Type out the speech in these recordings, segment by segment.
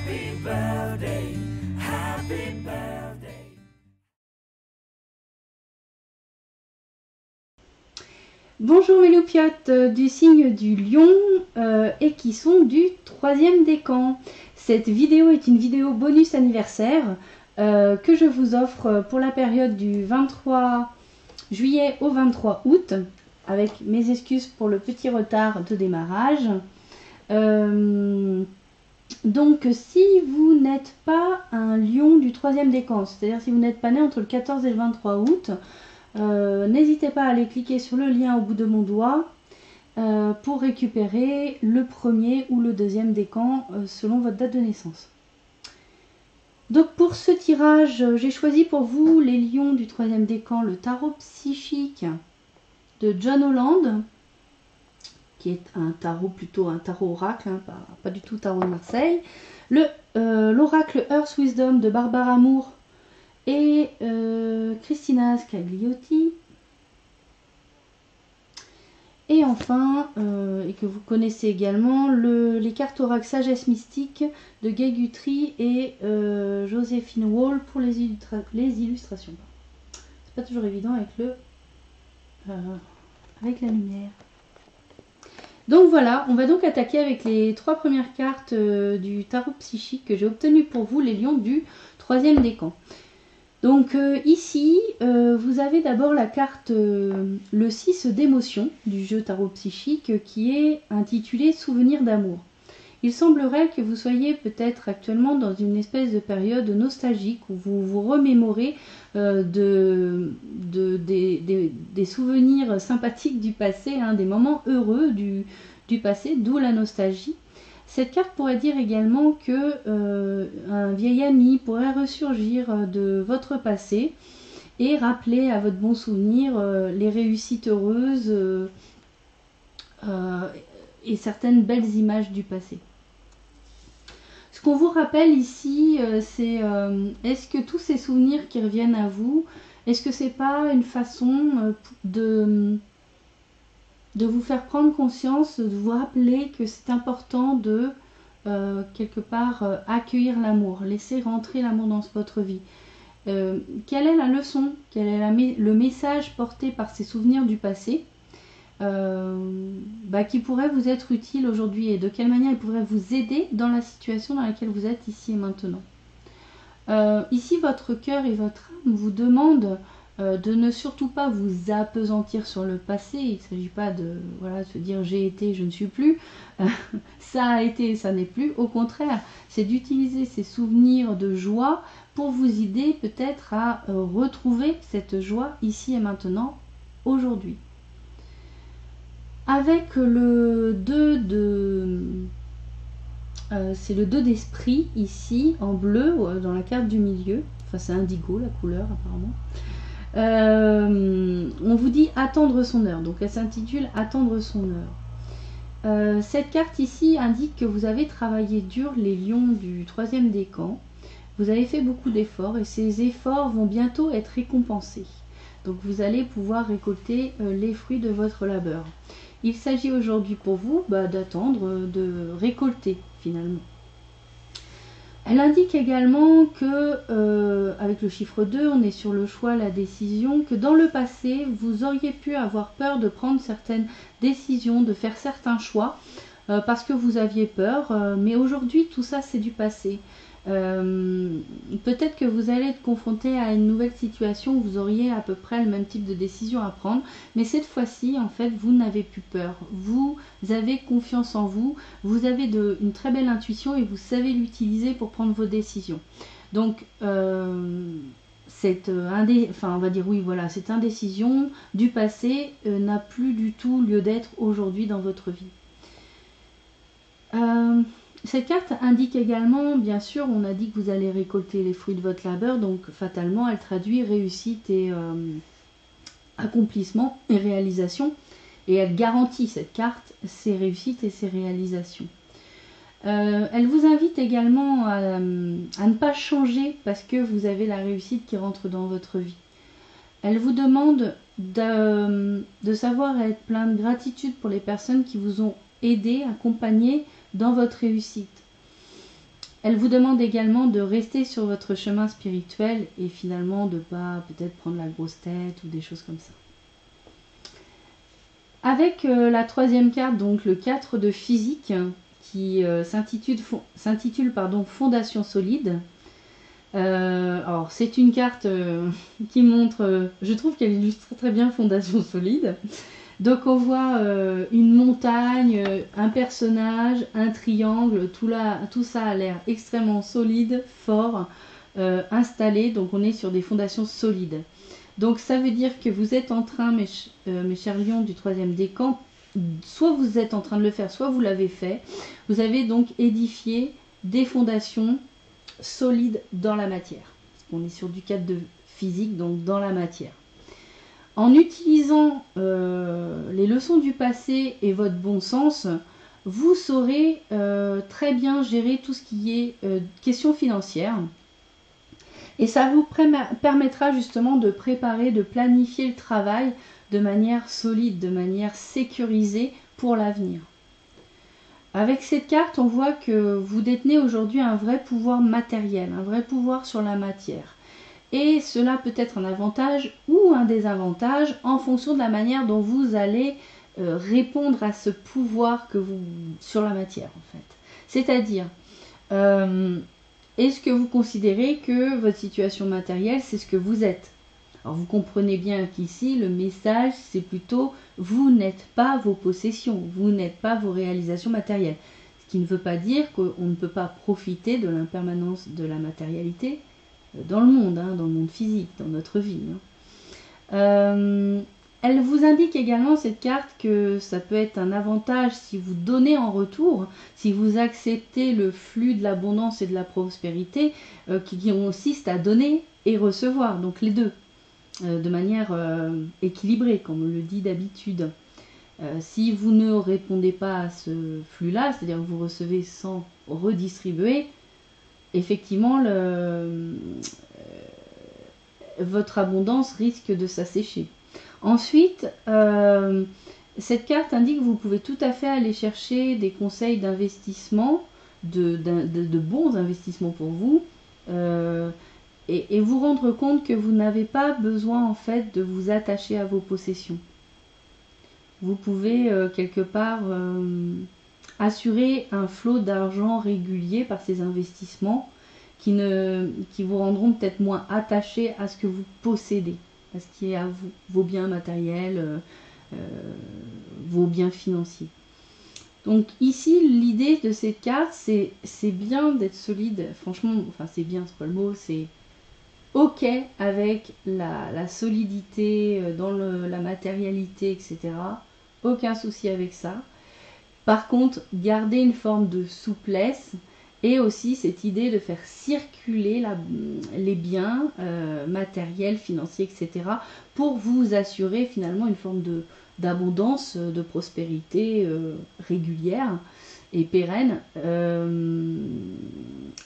Happy birthday, happy birthday. Bonjour mes loupiottes du signe du lion et qui sont du 3e décan. Cette vidéo est une vidéo bonus anniversaire que je vous offre pour la période du 23 juillet au 23 août, avec mes excuses pour le petit retard de démarrage. Donc si vous n'êtes pas un lion du 3e décan, c'est-à-dire si vous n'êtes pas né entre le 14 et le 23 août, n'hésitez pas à aller cliquer sur le lien au bout de mon doigt pour récupérer le 1er ou le 2e décan selon votre date de naissance. Donc pour ce tirage, j'ai choisi pour vous les lions du 3e décan, le tarot psychique de John Holland, qui est un tarot plutôt un tarot oracle, hein, pas du tout tarot de Marseille, l'oracle Earth Wisdom de Barbara Moore et Christina Scagliotti, et enfin, et que vous connaissez également, les cartes oracle Sagesse Mystique de Gay Guthrie et Joséphine Wall pour les illustrations. C'est pas toujours évident avec la lumière. Donc voilà, on va donc attaquer avec les 3 premières cartes du tarot psychique que j'ai obtenu pour vous, les lions du 3e décan. Donc ici, vous avez d'abord la carte le 6 d'émotion du jeu tarot psychique qui est intitulé Souvenir d'amour. Il semblerait que vous soyez peut-être actuellement dans une espèce de période nostalgique où vous vous remémorez des souvenirs sympathiques du passé, hein, des moments heureux du passé, d'où la nostalgie. Cette carte pourrait dire également que un vieil ami pourrait ressurgir de votre passé et rappeler à votre bon souvenir les réussites heureuses et certaines belles images du passé. Ce qu'on vous rappelle ici, c'est est-ce que tous ces souvenirs qui reviennent à vous, est-ce que c'est pas une façon de vous faire prendre conscience, de vous rappeler que c'est important de quelque part accueillir l'amour, laisser rentrer l'amour dans votre vie. Quelle est la leçon, quel est le message porté par ces souvenirs du passé qui pourrait vous être utile aujourd'hui, et de quelle manière il pourrait vous aider dans la situation dans laquelle vous êtes ici et maintenant. Ici, votre cœur et votre âme vous demandent de ne surtout pas vous appesantir sur le passé. Il ne s'agit pas de se dire j'ai été, je ne suis plus, ça a été, ça n'est plus. Au contraire, c'est d'utiliser ces souvenirs de joie pour vous aider peut-être à retrouver cette joie ici et maintenant, aujourd'hui. Avec le 2 de... c'est le 2 d'esprit ici, en bleu, dans la carte du milieu. Enfin, c'est indigo la couleur apparemment. On vous dit attendre son heure, donc elle s'intitule attendre son heure. Cette carte ici indique que vous avez travaillé dur les lions du 3e décan, vous avez fait beaucoup d'efforts et ces efforts vont bientôt être récompensés, donc vous allez pouvoir récolter les fruits de votre labeur. Il s'agit aujourd'hui pour vous d'attendre, de récolter finalement. Elle indique également que, avec le chiffre 2, on est sur le choix, la décision, que dans le passé, vous auriez pu avoir peur de prendre certaines décisions, de faire certains choix, parce que vous aviez peur, mais aujourd'hui, tout ça, c'est du passé. Peut-être que vous allez être confronté à une nouvelle situation où vous auriez à peu près le même type de décision à prendre, mais cette fois-ci, en fait, vous n'avez plus peur. Vous avez confiance en vous, vous avez une très belle intuition et vous savez l'utiliser pour prendre vos décisions. Donc, cette indécision du passé n'a plus du tout lieu d'être aujourd'hui dans votre vie. Cette carte indique également, bien sûr, on a dit que vous allez récolter les fruits de votre labeur, donc fatalement elle traduit réussite et accomplissement et réalisation, et elle garantit, cette carte, ses réussites et ses réalisations. Elle vous invite également à ne pas changer parce que vous avez la réussite qui rentre dans votre vie. Elle vous demande de savoir être plein de gratitude pour les personnes qui vous ont aidé, accompagné dans votre réussite. Elle vous demande également de rester sur votre chemin spirituel et finalement de ne pas peut-être prendre la grosse tête ou des choses comme ça. Avec la troisième carte, donc le 4 de physique, qui s'intitule Fondation solide. Alors c'est une carte qui montre, je trouve qu'elle illustre très bien Fondation solide. Donc on voit une montagne, un personnage, un triangle, tout ça a l'air extrêmement solide, fort, installé, donc on est sur des fondations solides. Donc ça veut dire que vous êtes en train, mes chers lions du troisième décan, soit vous êtes en train de le faire, soit vous l'avez fait. Vous avez donc édifié des fondations solides dans la matière. On est sur du 4 de physique, donc dans la matière. En utilisant les leçons du passé et votre bon sens, vous saurez très bien gérer tout ce qui est question financière. Et ça vous permettra justement de préparer, de planifier le travail de manière solide, de manière sécurisée pour l'avenir. Avec cette carte, on voit que vous détenez aujourd'hui un vrai pouvoir matériel, un vrai pouvoir sur la matière. Et cela peut être un avantage ou un désavantage en fonction de la manière dont vous allez répondre à ce pouvoir sur la matière en fait. C'est-à-dire, est-ce que vous considérez que votre situation matérielle, c'est ce que vous êtes? Alors vous comprenez bien qu'ici, le message, c'est plutôt vous n'êtes pas vos possessions, vous n'êtes pas vos réalisations matérielles. Ce qui ne veut pas dire qu'on ne peut pas profiter de l'impermanence de la matérialité dans le monde physique, dans notre vie. Elle vous indique également, cette carte, que ça peut être un avantage si vous donnez en retour, si vous acceptez le flux de l'abondance et de la prospérité qui consiste à donner et recevoir, donc les deux, de manière équilibrée, comme on le dit d'habitude. Si vous ne répondez pas à ce flux-là, c'est-à-dire que vous recevez sans redistribuer, effectivement, votre abondance risque de s'assécher. Ensuite, cette carte indique que vous pouvez tout à fait aller chercher des conseils d'investissement, de bons investissements pour vous, et vous rendre compte que vous n'avez pas besoin en fait de vous attacher à vos possessions. Vous pouvez quelque part assurer un flot d'argent régulier par ces investissements qui vous rendront peut-être moins attachés à ce que vous possédez, à ce qui est à vous, vos biens matériels, vos biens financiers. Donc ici, l'idée de cette carte, c'est bien d'être solide, franchement, enfin c'est bien, c'est pas le mot, c'est ok avec la solidité dans la matérialité, etc. Aucun souci avec ça. Par contre, garder une forme de souplesse et aussi cette idée de faire circuler les biens matériels, financiers, etc. pour vous assurer finalement une forme d'abondance, de prospérité régulière et pérenne.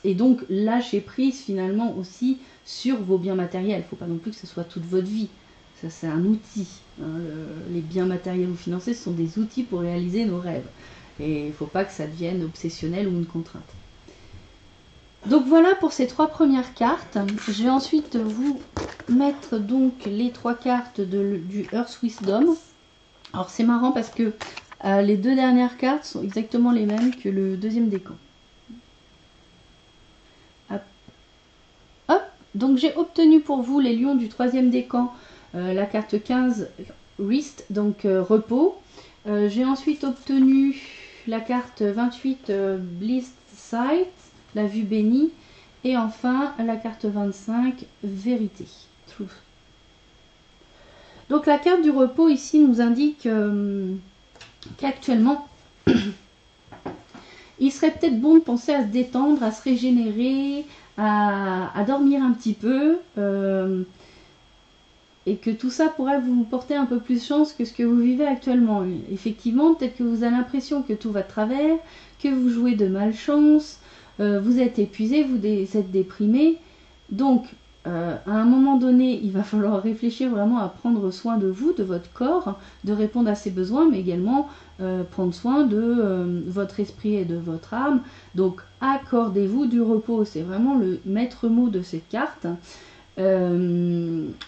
Et donc lâcher prise finalement aussi sur vos biens matériels. Il ne faut pas non plus que ce soit toute votre vie. Ça, c'est un outil. Les biens matériels ou financiers, ce sont des outils pour réaliser nos rêves. Et il ne faut pas que ça devienne obsessionnel ou une contrainte. Donc voilà pour ces 3 premières cartes. Je vais ensuite vous mettre donc les 3 cartes du Earth Wisdom. Alors c'est marrant parce que les 2 dernières cartes sont exactement les mêmes que le deuxième décan. Hop, donc j'ai obtenu pour vous les lions du 3e décan la carte 15 Wrist, donc repos. J'ai ensuite obtenu la carte 28 Bliss Sight, la vue bénie, et enfin la carte 25 Vérité, Truth. Donc la carte du repos ici nous indique qu'actuellement il serait peut-être bon de penser à se détendre, à se régénérer, à dormir un petit peu, et que tout ça pourrait vous porter un peu plus chance que ce que vous vivez actuellement. Effectivement, peut-être que vous avez l'impression que tout va de travers, que vous jouez de malchance, vous êtes épuisé, vous êtes déprimé. Donc, à un moment donné, il va falloir réfléchir vraiment à prendre soin de vous, de votre corps, de répondre à ses besoins, mais également prendre soin de votre esprit et de votre âme. Donc, accordez-vous du repos. C'est vraiment le maître mot de cette carte.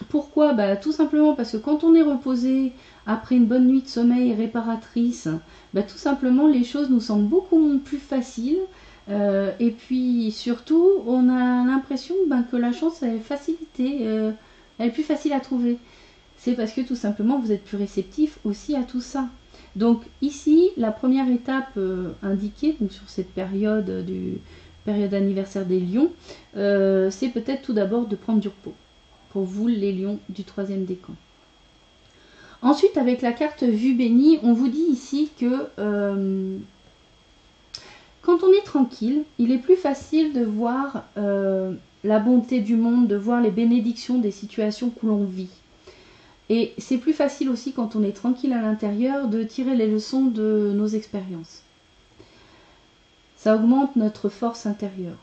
Pourquoi? Bah, tout simplement parce que quand on est reposé après une bonne nuit de sommeil réparatrice, bah, tout simplement les choses nous semblent beaucoup plus faciles. Et puis surtout, on a l'impression que la chance elle est facilitée, elle est plus facile à trouver. C'est parce que tout simplement vous êtes plus réceptif aussi à tout ça. Donc ici, la première étape indiquée donc sur cette période période anniversaire des lions, c'est peut-être tout d'abord de prendre du repos. Pour vous, les lions du 3e décan. Ensuite, avec la carte vue bénie, on vous dit ici que quand on est tranquille, il est plus facile de voir la bonté du monde, de voir les bénédictions des situations que l'on vit. Et c'est plus facile aussi quand on est tranquille à l'intérieur de tirer les leçons de nos expériences. Ça augmente notre force intérieure.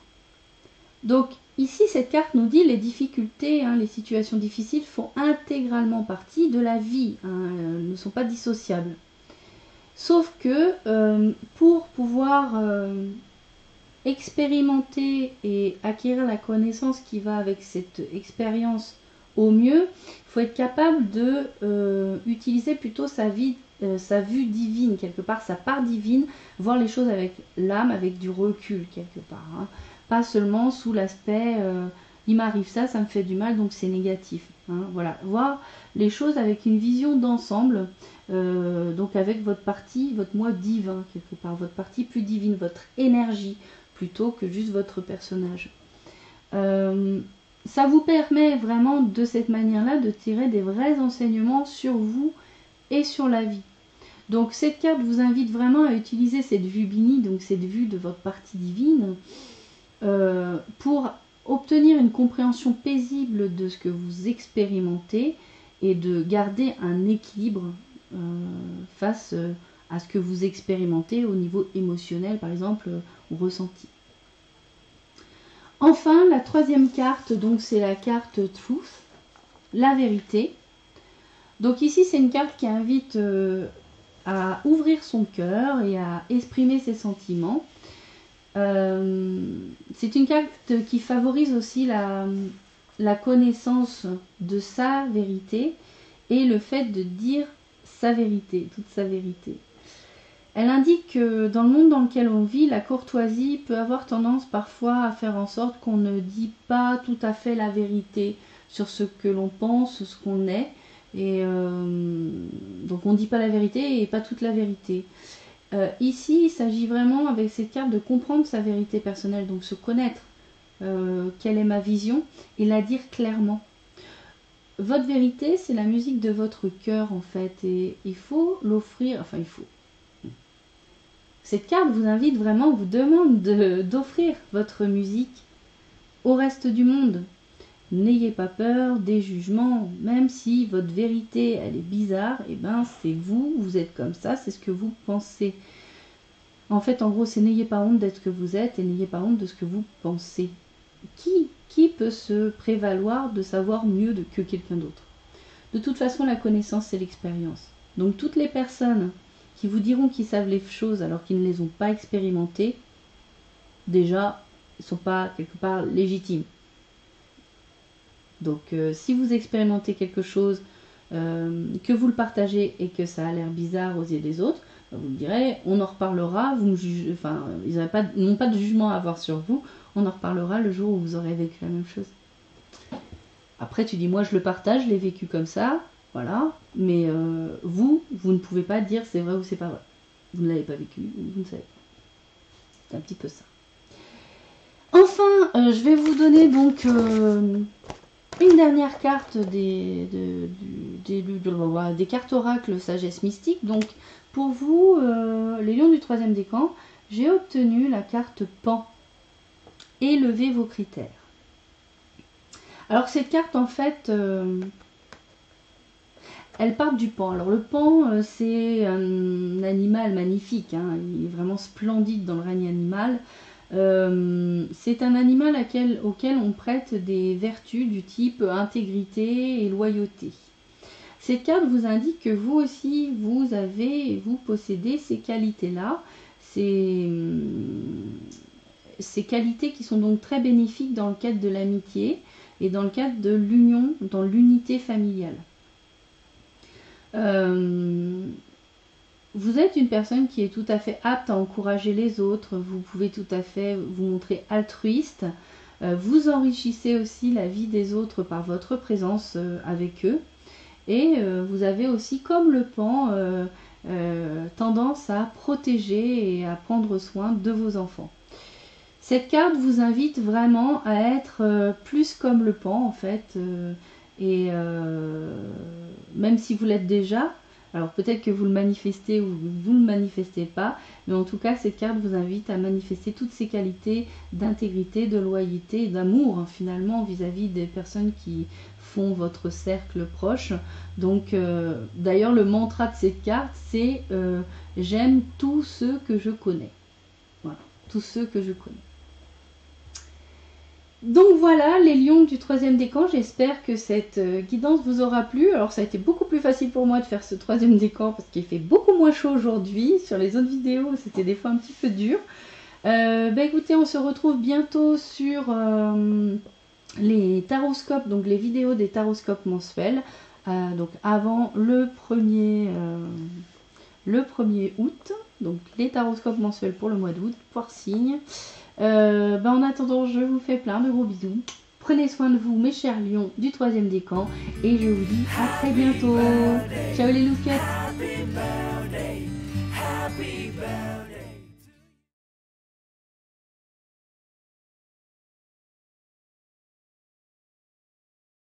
Donc ici, cette carte nous dit les difficultés, les situations difficiles font intégralement partie de la vie, elles ne sont pas dissociables. Sauf que pour pouvoir expérimenter et acquérir la connaissance qui va avec cette expérience au mieux, il faut être capable de utiliser plutôt sa vue divine, quelque part, sa part divine, voir les choses avec l'âme, avec du recul, quelque part. Pas seulement sous l'aspect il m'arrive ça, ça me fait du mal, donc c'est négatif. Voilà, voir les choses avec une vision d'ensemble, donc avec votre partie, votre moi divin, quelque part, votre partie plus divine, votre énergie, plutôt que juste votre personnage. Ça vous permet vraiment de cette manière-là de tirer des vrais enseignements sur vous et sur la vie. Donc cette carte vous invite vraiment à utiliser cette vue bénie, donc cette vue de votre partie divine, pour obtenir une compréhension paisible de ce que vous expérimentez et de garder un équilibre face à ce que vous expérimentez au niveau émotionnel, par exemple, ou ressenti. Enfin, la 3e carte, donc c'est la carte Truth, la vérité. Donc ici, c'est une carte qui invite à ouvrir son cœur et à exprimer ses sentiments. C'est une carte qui favorise aussi la connaissance de sa vérité et le fait de dire sa vérité, toute sa vérité. Elle indique que dans le monde dans lequel on vit, la courtoisie peut avoir tendance parfois à faire en sorte qu'on ne dit pas tout à fait la vérité sur ce que l'on pense, ce qu'on est. Et donc on ne dit pas la vérité et pas toute la vérité. Ici, il s'agit vraiment avec cette carte de comprendre sa vérité personnelle, donc se connaître, quelle est ma vision, et la dire clairement. Votre vérité, c'est la musique de votre cœur en fait, et il faut l'offrir, enfin il faut. Cette carte vous invite vraiment, vous demande d'offrir votre musique au reste du monde. N'ayez pas peur des jugements, même si votre vérité elle est bizarre, et c'est vous, vous êtes comme ça, c'est ce que vous pensez. En fait, en gros, c'est n'ayez pas honte d'être ce que vous êtes et n'ayez pas honte de ce que vous pensez. Qui peut se prévaloir de savoir mieux que quelqu'un d'autre? De toute façon, la connaissance, c'est l'expérience. Donc toutes les personnes qui vous diront qu'ils savent les choses alors qu'ils ne les ont pas expérimentées, déjà, ils ne sont pas quelque part légitimes. Donc si vous expérimentez quelque chose, que vous le partagez et que ça a l'air bizarre aux yeux des autres, vous me direz, on en reparlera, vous me jugez, enfin, ils n'ont pas de jugement à avoir sur vous, on en reparlera le jour où vous aurez vécu la même chose. Après tu dis, moi je le partage, je l'ai vécu comme ça, voilà, mais vous ne pouvez pas dire c'est vrai ou c'est pas vrai. Vous ne l'avez pas vécu, vous ne savez pas. C'est un petit peu ça. Enfin, je vais vous donner donc une dernière carte des cartes oracles sagesse mystique. Donc pour vous, les lions du 3e décan, j'ai obtenu la carte Pan. Élevez vos critères. Alors cette carte en fait, elle part du pan. Alors le pan, c'est un animal magnifique, il est vraiment splendide dans le règne animal. C'est un animal auquel on prête des vertus du type intégrité et loyauté. Cette carte vous indique que vous aussi, vous possédez ces qualités-là, ces qualités qui sont donc très bénéfiques dans le cadre de l'amitié et dans le cadre de l'union, dans l'unité familiale. Vous êtes une personne qui est tout à fait apte à encourager les autres, vous pouvez tout à fait vous montrer altruiste, vous enrichissez aussi la vie des autres par votre présence avec eux, et vous avez aussi, comme le pan, tendance à protéger et à prendre soin de vos enfants. Cette carte vous invite vraiment à être plus comme le pan en fait, même si vous l'êtes déjà. Alors peut-être que vous le manifestez ou vous ne le manifestez pas, mais en tout cas cette carte vous invite à manifester toutes ces qualités d'intégrité, de loyauté et d'amour finalement vis-à-vis des personnes qui font votre cercle proche. Donc d'ailleurs le mantra de cette carte c'est j'aime tous ceux que je connais. Voilà, tous ceux que je connais. Donc voilà les lions du 3e décan, j'espère que cette guidance vous aura plu. Alors ça a été beaucoup plus facile pour moi de faire ce 3e décan parce qu'il fait beaucoup moins chaud aujourd'hui. Sur les autres vidéos c'était des fois un petit peu dur. Écoutez, on se retrouve bientôt sur les taroscopes, donc les vidéos des taroscopes mensuels. Donc avant le 1er août, donc les taroscopes mensuels pour le mois d'août, par signe. En attendant, je vous fais plein de gros bisous. Prenez soin de vous, mes chers lions du 3e décan. Et je vous dis à très bientôt. Ciao les louquettes.